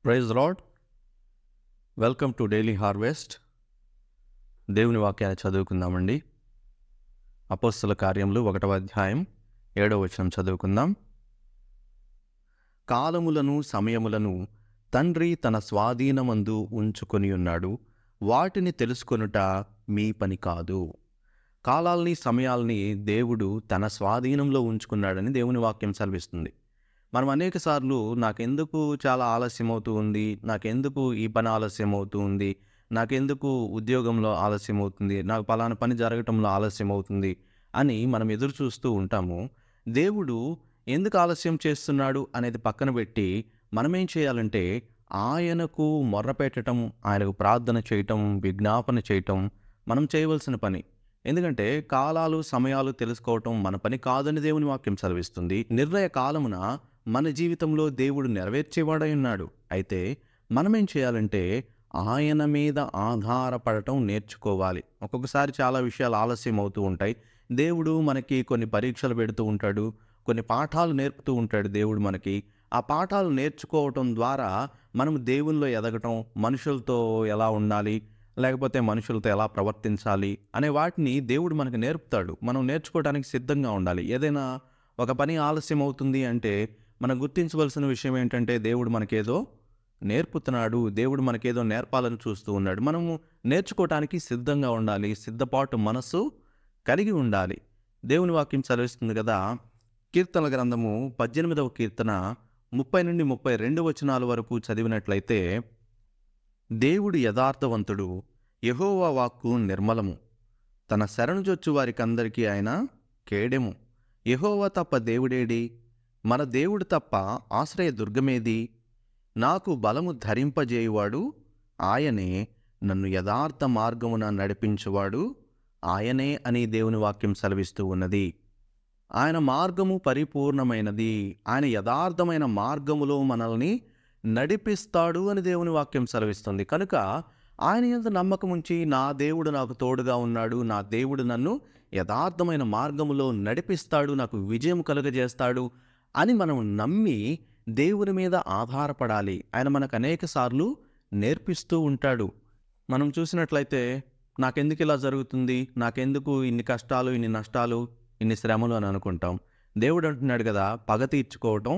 Praise Lord. Welcome to Daily Harvest. దేవుని వాక్యాన్ని చదువుకుందామండి. అపోస్తల కార్యములు 1వ అధ్యాయం 7వ వచనం చదువుకుందాం. కాలములను సమయములను తండ్రి తన స్వాధీనమందు ఉంచుకొని ఉన్నాడు, వాటిని తెలుసుకొనుట మీ పని కాదు. కాలాల్ని సమయాల్ని దేవుడు తన స్వాధీనంలో ఉంచుకున్నాడని దేవుని వాక్యం సెలవిస్తుంది. మనం అనేక సార్లు నాకెందుకు చాలా ఆలస్యం అవుతూ ఉంది, నాకెందుకు ఈ పని ఆలస్యం అవుతూ ఉంది, నాకెందుకు ఉద్యోగంలో ఆలస్యం అవుతుంది, నాకు పలానా పని జరగటంలో ఆలస్యం అవుతుంది అని మనం ఎదురు చూస్తూ ఉంటాము. దేవుడు ఎందుకు ఆలస్యం చేస్తున్నాడు అనేది పక్కన పెట్టి మనమేం చేయాలంటే ఆయనకు మొర్రపెట్టడం, ఆయనకు ప్రార్థన చేయటం, విజ్ఞాపన చేయటం మనం చేయవలసిన పని. ఎందుకంటే కాలాలు సమయాలు తెలుసుకోవటం మన పని కాదని దేవుని వాక్యం సెలవిస్తుంది. నిర్ణయ కాలమున మన జీవితంలో దేవుడు నెరవేర్చేవాడై ఉన్నాడు. అయితే మనమేం చేయాలంటే ఆయన మీద ఆధారపడటం నేర్చుకోవాలి. ఒక్కొక్కసారి చాలా విషయాలు ఆలస్యం అవుతూ ఉంటాయి. దేవుడు మనకి కొన్ని పరీక్షలు పెడుతూ ఉంటాడు, కొన్ని పాఠాలు నేర్పుతూ ఉంటాడు దేవుడు మనకి. ఆ పాఠాలు నేర్చుకోవటం ద్వారా మనం దేవునిలో ఎదగటం, మనుషులతో ఎలా ఉండాలి, లేకపోతే మనుషులతో ఎలా ప్రవర్తించాలి అనే వాటిని దేవుడు మనకు నేర్పుతాడు. మనం నేర్చుకోవడానికి సిద్ధంగా ఉండాలి. ఏదైనా ఒక పని ఆలస్యం అవుతుంది అంటే మనం గుర్తించవలసిన విషయం ఏంటంటే దేవుడు మనకేదో నేర్పుతున్నాడు, దేవుడు మనకేదో నేర్పాలని చూస్తూ ఉన్నాడు. మనము నేర్చుకోవటానికి సిద్ధంగా ఉండాలి, సిద్ధపాటు మనస్సు కలిగి ఉండాలి. దేవుని వాక్యం చదివిస్తుంది కదా. కీర్తనల గ్రంథము 18వ కీర్తన 30 నుండి 32 వచనాల వరకు చదివినట్లయితే, దేవుడు యథార్థవంతుడు, యెహోవా వాక్కు నిర్మలము, తన శరణుజొచ్చు వారికందరికీ ఆయన కేడెము. యెహోవా తప్ప దేవుడేడి? మన దేవుడు తప్ప ఆశ్రయ దుర్గమేది? నాకు బలము ధరింపజేయువాడు ఆయనే, నన్ను యథార్థ మార్గమున నడిపించువాడు ఆయనే అని దేవుని వాక్యం సెలవిస్తూ ఉన్నది. ఆయన మార్గము పరిపూర్ణమైనది, ఆయన యథార్థమైన మార్గములో మనల్ని నడిపిస్తాడు అని దేవుని వాక్యం సెలవిస్తుంది. కనుక ఆయన యందు నమ్మకం ఉంచి, నా దేవుడు నాకు తోడుగా ఉన్నాడు, నా దేవుడు నన్ను యథార్థమైన మార్గములో నడిపిస్తాడు, నాకు విజయం కలుగజేస్తాడు అని మనం నమ్మి దేవుని మీద ఆధారపడాలి. ఆయన మనకు అనేక సార్లు నేర్పిస్తూ ఉంటాడు. మనం చూసినట్లయితే నాకెందుకు ఇలా జరుగుతుంది, నాకెందుకు ఇన్ని కష్టాలు, ఇన్ని నష్టాలు, ఇన్ని శ్రమలు అని అనుకుంటాం. దేవుడు అంటున్నాడు కదా, పగ తీర్చుకోవటం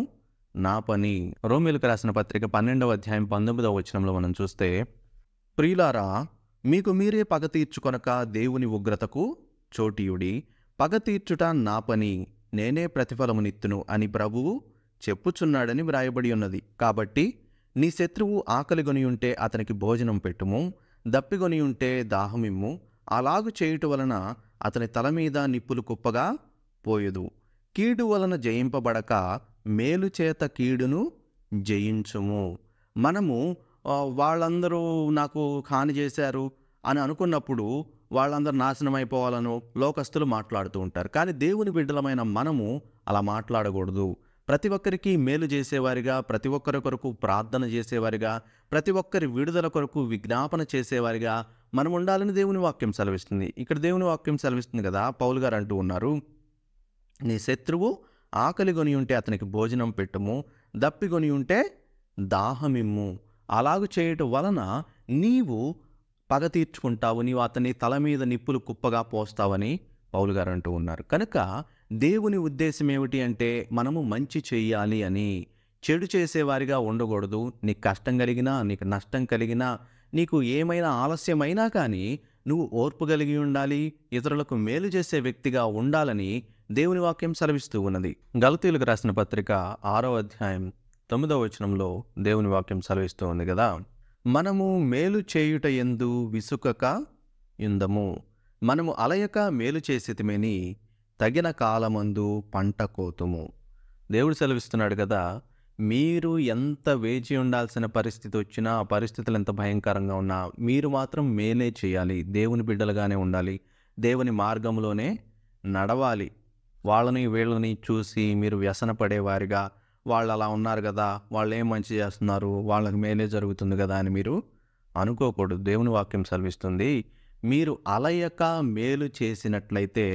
నా పని. రోమీయులకు రాసిన పత్రిక 12వ అధ్యాయం 19వ వచనంలో మనం చూస్తే, ప్రియులారా, మీకు మీరే పగ తీర్చుకొనక దేవుని ఉగ్రతకు చోటీయుడి, పగ తీర్చుట నా పని, నేనే ప్రతిఫలమునిత్తును అని ప్రభువు చెప్పుచున్నాడని వ్రాయబడి ఉన్నది. కాబట్టి నీ శత్రువు ఆకలిగొని ఉంటే అతనికి భోజనం పెట్టుము, దప్పిగొని ఉంటే దాహమిమ్ము, అలాగు చేయుట వలన అతని తల మీద నిప్పులు కుప్పగా పోయుదు. కీడు వలన జయింపబడక మేలు చేత కీడును జయించుము. మనము వాళ్ళందరూ నాకు హాని చేశారు అని అనుకున్నప్పుడు వాళ్ళందరూ నాశనం అయిపోవాలను లోకస్తులు మాట్లాడుతూ ఉంటారు. కానీ దేవుని బిడ్డలమైన మనము అలా మాట్లాడకూడదు. ప్రతి ఒక్కరికి మేలు చేసేవారిగా, ప్రతి ఒక్కరి కొరకు ప్రార్థన చేసేవారిగా, ప్రతి ఒక్కరి విడుదల కొరకు విజ్ఞాపన చేసేవారిగా మనం ఉండాలని దేవుని వాక్యం సెలవిస్తుంది. ఇక్కడ దేవుని వాక్యం సెలవిస్తుంది కదా, పౌలు గారు అంటూ ఉన్నారు, నీ శత్రువు ఆకలిగొని ఉంటే అతనికి భోజనం పెట్టుము, దప్పిగొని ఉంటే దాహమిమ్ము, అలాగు చేయటం వలన నీవు పగ తీర్చుకుంటావు, నీవు అతని తల మీద నిప్పులు కుప్పగా పోస్తావని పౌలు గారు అంటూ ఉన్నారు. కనుక దేవుని ఉద్దేశం ఏమిటి అంటే మనము మంచి చెయ్యాలి అని, చెడు చేసేవారిగా ఉండకూడదు. నీకు కష్టం కలిగినా, నీకు నష్టం కలిగినా, నీకు ఏమైనా ఆలస్యమైనా కానీ నువ్వు ఓర్పు కలిగి ఉండాలి, ఇతరులకు మేలు చేసే వ్యక్తిగా ఉండాలని దేవుని వాక్యం సెలవిస్తూ ఉన్నది. గలతీయులకు రాసిన పత్రిక 6వ అధ్యాయం 9వ వచనంలో దేవుని వాక్యం సెలవిస్తూ ఉంది కదా, మనము మేలు చేయుట యందు విసుకక యుందము, మనము అలయక మేలు చేసేతిమేని తగిన కాలమందు పంట కోతుము. దేవుడు సెలవిస్తున్నాడు కదా, మీరు ఎంత వేచి ఉండాల్సిన పరిస్థితి వచ్చినా, ఆ పరిస్థితులు ఎంత భయంకరంగా ఉన్నా మీరు మాత్రం మేలే చేయాలి, దేవుని బిడ్డలుగానే ఉండాలి, దేవుని మార్గంలోనే నడవాలి. వాళ్ళని వీళ్ళని చూసి మీరు వ్యసన పడేవారిగా, వాళ్ళు అలా ఉన్నారు కదా, వాళ్ళు ఏం మంచి చేస్తున్నారు, వాళ్ళకి మేలే జరుగుతుంది కదా అని మీరు అనుకోకూడదు. దేవుని వాక్యం సెలవిస్తుంది, మీరు అలయక మేలు చేసినట్లయితే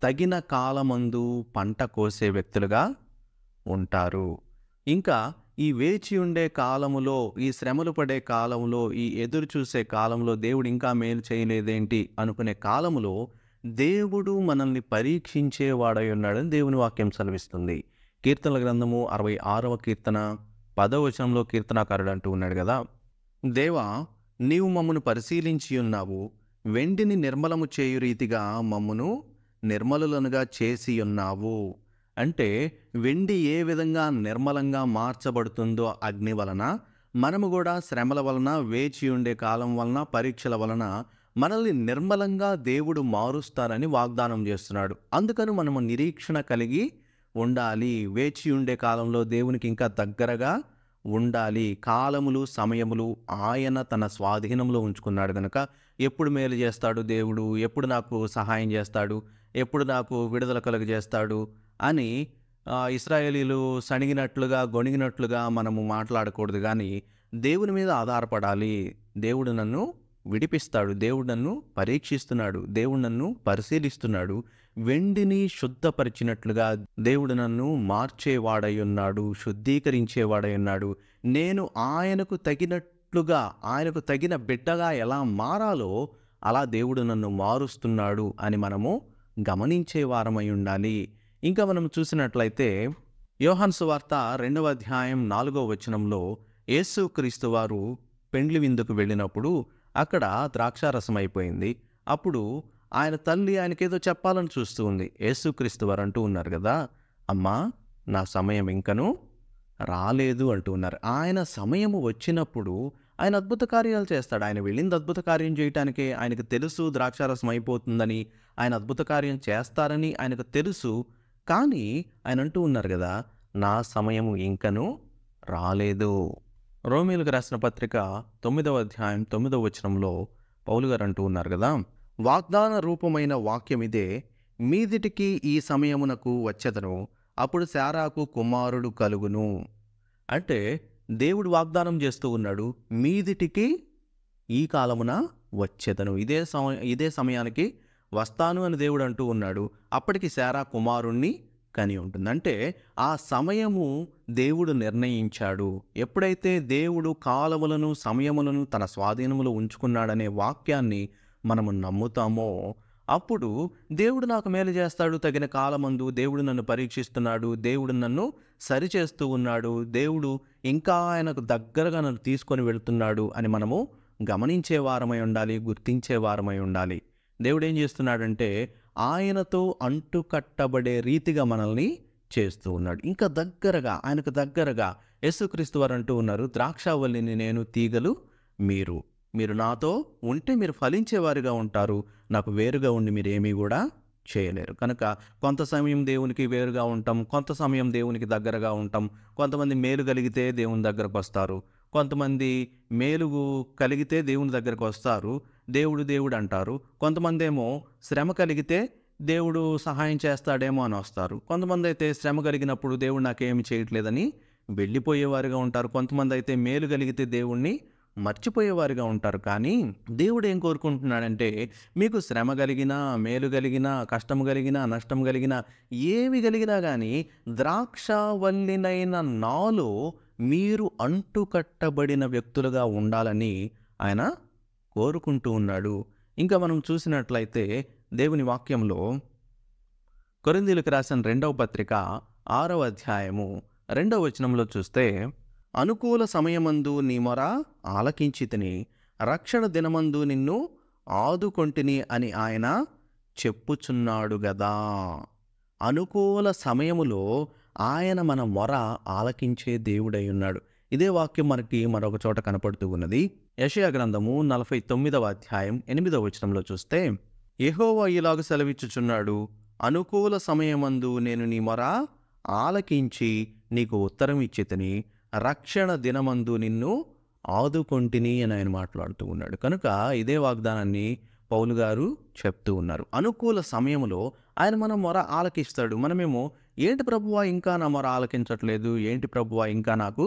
తగిన కాలమందు పంట కోసే వ్యక్తులుగా ఉంటారు. ఇంకా ఈ వేచి ఉండే కాలములో, ఈ శ్రమలు పడే కాలంలో, ఈ ఎదురు చూసే కాలంలో దేవుడు ఇంకా మేలు చేయలేదేంటి అనుకునే కాలములో దేవుడు మనల్ని పరీక్షించేవాడై ఉన్నాడని దేవుని వాక్యం సెలవిస్తుంది. కీర్తనల గ్రంథము 66వ కీర్తన 10వ వచనంలో కీర్తనాకారుడు అంటూ ఉన్నాడు కదా, దేవా, నీవు మమ్మను పరిశీలించి ఉన్నావు, వెండిని నిర్మలము చేయు రీతిగా మమ్మును నిర్మలులనుగా చేసి ఉన్నావు. అంటే వెండి ఏ విధంగా నిర్మలంగా మార్చబడుతుందో అగ్ని వలన, మనము కూడా శ్రమల వలన, వేచి ఉండే కాలం వలన, పరీక్షల వలన మనల్ని నిర్మలంగా దేవుడు మారుస్తారని వాగ్దానం చేస్తున్నాడు. అందుకని మనము నిరీక్షణ కలిగి ఉండాలి. వేచి ఉండే కాలంలో దేవునికి ఇంకా దగ్గరగా ఉండాలి. కాలములు, సమయములు ఆయన తన స్వాధీనంలో ఉంచుకున్నాడు కనుక ఎప్పుడు మేలు చేస్తాడు దేవుడు, ఎప్పుడు నాకు సహాయం చేస్తాడు, ఎప్పుడు నాకు విడుదల కలుగజేస్తాడు అని ఇశ్రాయేలీలు సణిగినట్లుగా, గొణిగినట్లుగా మనము మాట్లాడకూడదు. కానీ దేవుని మీద ఆధారపడాలి. దేవుడు నన్ను విడిపిస్తాడు, దేవుడు నన్ను పరీక్షిస్తున్నాడు, దేవుడు నన్ను పరిశీలిస్తున్నాడు, వెండిని శుద్ధపరిచినట్లుగా దేవుడు నన్ను మార్చేవాడై ఉన్నాడు, శుద్ధీకరించేవాడై ఉన్నాడు. నేను ఆయనకు తగినట్లుగా, ఆయనకు తగిన బిడ్డగా ఎలా మారాలో అలా దేవుడు నన్ను మారుస్తున్నాడు అని మనము గమనించే వారమై ఉండాలి. ఇంకా మనం చూసినట్లయితే యోహాను సువార్త 2వ అధ్యాయం 4వ వచనంలో యేసుక్రీస్తు వారు పెండ్లి విందుకు వెళ్ళినప్పుడు అక్కడ ద్రాక్షారసం అయిపోయింది. అప్పుడు ఆయన తల్లి ఆయనకేదో చెప్పాలని చూస్తూ ఉంది. యేసుక్రీస్తు వారు అంటూ ఉన్నారు కదా, అమ్మా, నా సమయం ఇంకను రాలేదు అంటూ ఉన్నారు. ఆయన సమయము వచ్చినప్పుడు ఆయన అద్భుత కార్యాలు చేస్తాడు. ఆయన వెళ్ళింది అద్భుత కార్యం చేయటానికే. ఆయనకు తెలుసు ద్రాక్షారసం అయిపోతుందని, ఆయన అద్భుత కార్యం చేస్తారని ఆయనకు తెలుసు. కానీ ఆయన అంటూ ఉన్నారు కదా, నా సమయము ఇంకను రాలేదు. రోమీయులకు రాసిన పత్రిక 9వ అధ్యాయం 9వ వచనంలో పౌలు గారు అంటూ ఉన్నారు కదా, వాగ్దాన రూపమైన వాక్యం ఇదే, మీదిటికి ఈ సమయమునకు వచ్చెదను, అప్పుడు శారాకు కుమారుడు కలుగును. అంటే దేవుడు వాగ్దానం చేస్తూ ఉన్నాడు, మీదిటికి ఈ కాలమున వచ్చెదను, ఇదే సమయానికి వస్తాను అని దేవుడు అంటూ ఉన్నాడు. అప్పటికి శారా కుమారుణ్ణి కని ఉంటుంది. అంటే ఆ సమయము దేవుడు నిర్ణయించాడు. ఎప్పుడైతే దేవుడు కాలములను, సమయములను తన స్వాధీనములో ఉంచుకున్నాడనే వాక్యాన్ని మనము నమ్ముతామో అప్పుడు దేవుడు నాకు మేలు చేస్తాడు, తగిన కాలమందు దేవుడు నన్ను పరీక్షిస్తున్నాడు, దేవుడు నన్ను సరిచేస్తూ ఉన్నాడు, దేవుడు ఇంకా ఆయనకు దగ్గరగా నన్ను తీసుకొని వెళుతున్నాడు అని మనము గమనించే వారమై ఉండాలి, గుర్తించే వారమై ఉండాలి. దేవుడు ఏం చేస్తున్నాడంటే ఆయనతో అంటుకట్టబడే రీతిగా మనల్ని చేస్తూ ఉన్నాడు. ఇంకా దగ్గరగా, ఆయనకు దగ్గరగా యేసుక్రీస్తు వారు అంటూ ఉన్నారు, ద్రాక్షావల్లిని నేను, తీగలు మీరు. మీరు నాతో ఉంటే మీరు ఫలించేవారుగా ఉంటారు, నాకు వేరుగా ఉండి మీరు ఏమీ కూడా చేయలేరు. కనుక కొంత సమయం దేవునికి వేరుగా ఉంటాం, కొంత సమయం దేవునికి దగ్గరగా ఉంటాం. కొంతమంది మేలు కలిగితే దేవుని దగ్గరకు వస్తారు, కొంతమంది మేలు కలిగితే దేవుని దగ్గరకు వస్తారు, దేవుడు అంటారు. కొంతమంది ఏమో శ్రమ కలిగితే దేవుడు సహాయం చేస్తాడేమో అని వస్తారు. కొంతమంది అయితే శ్రమ కలిగినప్పుడు దేవుడు నాకేమి చేయట్లేదని వెళ్ళిపోయేవారుగా ఉంటారు. కొంతమంది అయితే మేలు కలిగితే దేవుణ్ణి మర్చిపోయేవారుగా ఉంటారు. కానీ దేవుడు ఏం కోరుకుంటున్నాడంటే మీకు శ్రమ కలిగినా, మేలు కలిగినా, కష్టం కలిగినా, నష్టం కలిగినా, ఏమి కలిగినా కానీ ద్రాక్షావల్లినైన నాలో మీరు అంటుకట్టబడిన వ్యక్తులుగా ఉండాలని ఆయన కోరుకుంటూ ఉన్నాడు. ఇంకా మనం చూసినట్లయితే దేవుని వాక్యంలో కొరింథీయులకు రాసిన 2వ పత్రిక 6వ అధ్యాయము 2వ వచనంలో చూస్తే, అనుకూల సమయమందు నీ మొర ఆలకించితిని, రక్షణ దినమందు నిన్ను ఆదుకొంటిని అని ఆయన చెప్పుచున్నాడు గదా. అనుకూల సమయములో ఆయన మన మొర ఆలకించే దేవుడై ఉన్నాడు. ఇదే వాక్యం మనకి మరొక చోట కనపడుతూ ఉన్నది. యెషయా గ్రంథము 49వ అధ్యాయం 8వ వచనంలో చూస్తే, యెహోవా ఇలాగ సెలవిచ్చుచున్నాడు, అనుకూల సమయమందు నేను నీ మొర ఆలకించి నీకు ఉత్తరం ఇచ్చితిని, రక్షణ దినమందు నిన్ను ఆదుకొంటిని అని ఆయన మాట్లాడుతూ ఉన్నాడు. కనుక ఇదే వాగ్దానాన్ని పౌలు గారు చెప్తూ ఉన్నారు. అనుకూల సమయంలో ఆయన మన మొర ఆలకిస్తాడు. మనమేమో ఏంటి ప్రభువా ఇంకా నా మొర ఆలకించట్లేదు, ఏంటి ప్రభువా ఇంకా నాకు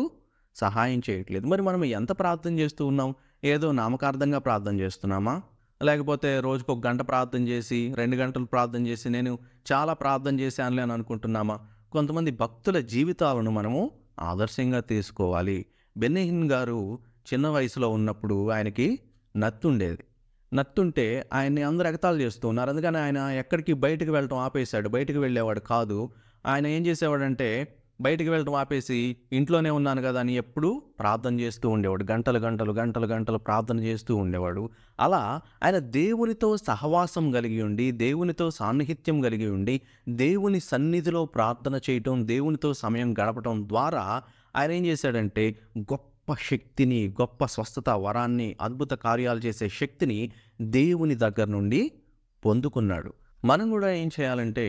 సహాయం చేయట్లేదు. మరి మనం ఎంత ప్రార్థన చేస్తూ ఉన్నాం? ఏదో నామకార్థంగా ప్రార్థన చేస్తున్నామా? లేకపోతే రోజుకు 1 గంట ప్రార్థన చేసి, 2 గంటలు ప్రార్థన చేసి నేను చాలా ప్రార్థన చేశానులే అని అనుకుంటున్నామా? కొంతమంది భక్తుల జీవితాలను మనము ఆదర్శంగా తీసుకోవాలి. బెన్నిహిన్ గారు చిన్న వయసులో ఉన్నప్పుడు ఆయనకి నత్తుండేది. నత్తుంటే ఆయన్ని అందరూ ఎగతాళి చేస్తూ ఉన్నారు. అందుకని ఆయన ఎక్కడికి బయటికి వెళ్ళటం ఆపేశాడు. బయటికి వెళ్ళేవాడు కాదు. ఆయన ఏం చేసేవాడంటే బయటికి వెళ్ళటం ఆపేసి ఇంట్లోనే ఉన్నాను కదా అని ఎప్పుడూ ప్రార్థన చేస్తూ ఉండేవాడు. గంటలు గంటలు గంటలు గంటలు ప్రార్థన చేస్తూ ఉండేవాడు. అలా ఆయన దేవునితో సహవాసం కలిగి ఉండి, దేవునితో సాన్నిహిత్యం కలిగి ఉండి, దేవుని సన్నిధిలో ప్రార్థన చేయటం, దేవునితో సమయం గడపటం ద్వారా ఆయన ఏం చేశాడంటే గొప్ప శక్తిని, గొప్ప స్వస్థత వరాన్ని, అద్భుత కార్యాలు చేసే శక్తిని దేవుని దగ్గర నుండి పొందుకున్నాడు. మనం కూడా ఏం చేయాలంటే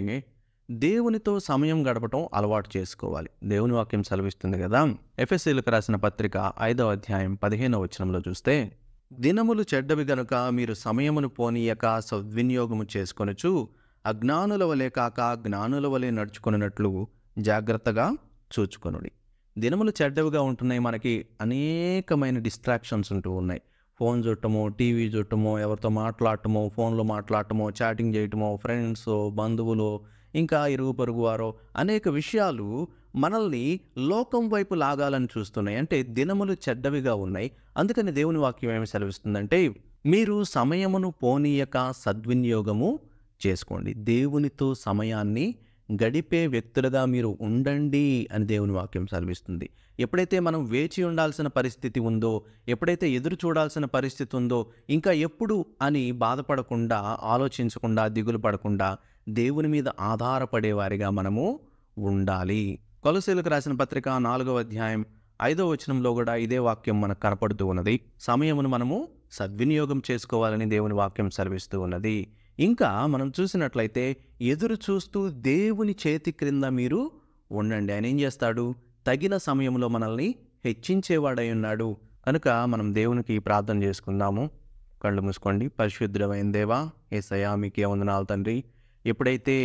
దేవునితో సమయం గడపటం అలవాటు చేసుకోవాలి. దేవుని వాక్యం సెలవిస్తుంది కదా, ఎఫెసీయులకు రాసిన పత్రిక 5వ అధ్యాయం 15వ వచనంలో చూస్తే, దినములు చెడ్డవి గనుక మీరు సమయమును పోనీయక సద్వినియోగము చేసుకొనుచు అజ్ఞానుల వలె కాక జ్ఞానుల వలె నడుచుకొనున్నట్లు జాగ్రత్తగా చూచుకొనుడి. దినములు చెడ్డవిగా ఉంటున్నాయి. మనకి అనేకమైన డిస్ట్రాక్షన్స్ ఉంటూ ఉన్నాయి. ఫోన్ చూడటమో, టీవీ చూడటమో, ఎవరితో మాట్లాడటమో, ఫోన్లో మాట్లాడటమో, చాటింగ్ చేయటమో, ఫ్రెండ్స్, బంధువులు, ఇంకా ఇరుగు పొరుగు వారో అనేక విషయాలు మనల్ని లోకం వైపు లాగాలని చూస్తున్నాయి. అంటే దినములు చెడ్డవిగా ఉన్నాయి. అందుకని దేవుని వాక్యం ఏమి సెలవిస్తుందంటే, మీరు సమయమును పోనీయక సద్వినియోగము చేసుకోండి. దేవునితో సమయాన్ని గడిపే వ్యక్తులుగా మీరు ఉండండి అని దేవుని వాక్యం సెలవిస్తుంది. ఎప్పుడైతే మనం వేచి ఉండాల్సిన పరిస్థితి ఉందో, ఎప్పుడైతే ఎదురు చూడాల్సిన పరిస్థితి ఉందో, ఇంకా ఎప్పుడు అని బాధపడకుండా, ఆలోచించకుండా, దిగులు పడకుండా దేవుని మీద ఆధారపడేవారిగా మనము ఉండాలి. కొలస్సీయులకు రాసిన పత్రిక 4వ అధ్యాయం 5వ వచనంలో కూడా ఇదే వాక్యం మనకు కనపడుతూ ఉన్నది. సమయమును మనము సద్వినియోగం చేసుకోవాలని దేవుని వాక్యం సెలవిస్తూ ఉన్నది. ఇంకా మనం చూసినట్లయితే ఎదురు చూస్తూ దేవుని చేతి క్రింద మీరు ఉండండి. ఆయన ఏం చేస్తాడు? తగిన సమయంలో మనల్ని హెచ్చించేవాడై ఉన్నాడు. కనుక మనం దేవునికి ప్రార్థన చేసుకుందాము. కళ్ళు మూసుకోండి. పరిశుద్ధమైన దేవా, యేసయ్యా, మీకే వందనాలు తండ్రి. ఎప్పుడైతే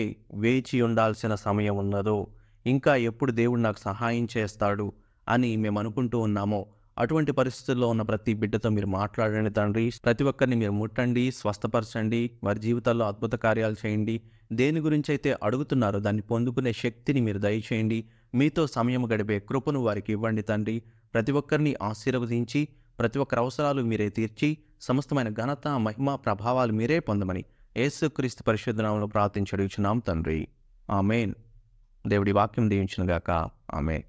వేచి ఉండాల్సిన సమయం ఉన్నదో, ఇంకా ఎప్పుడు దేవుడు నాకు సహాయం చేస్తాడు అని మేము అనుకుంటూ ఉన్నామో, అటువంటి పరిస్థితుల్లో ఉన్న ప్రతి బిడ్డతో మీరు మాట్లాడండి తండ్రి. ప్రతి ఒక్కరిని మీరు ముట్టండి, స్వస్థపరచండి, వారి జీవితాల్లో అద్భుత కార్యాలు చేయండి. దేని గురించి అయితే అడుగుతున్నారో దాన్ని పొందుకునే శక్తిని మీరు దయచేయండి. మీతో సమయం గడిపే కృపను వారికి ఇవ్వండి తండ్రి. ప్రతి ఒక్కరిని ఆశీర్వదించి, ప్రతి ఒక్కరి అవసరాలు మీరే తీర్చి, సమస్తమైన ఘనత, మహిమ, ప్రభావాలు మీరే పొందమని యేసుక్రీస్తు పరిశుద్ధ నామములో ప్రార్థించి అడుగుచున్నాం తండ్రి. ఆమేన్. దేవుడి వాక్యం దీవించును గాక. ఆమేన్.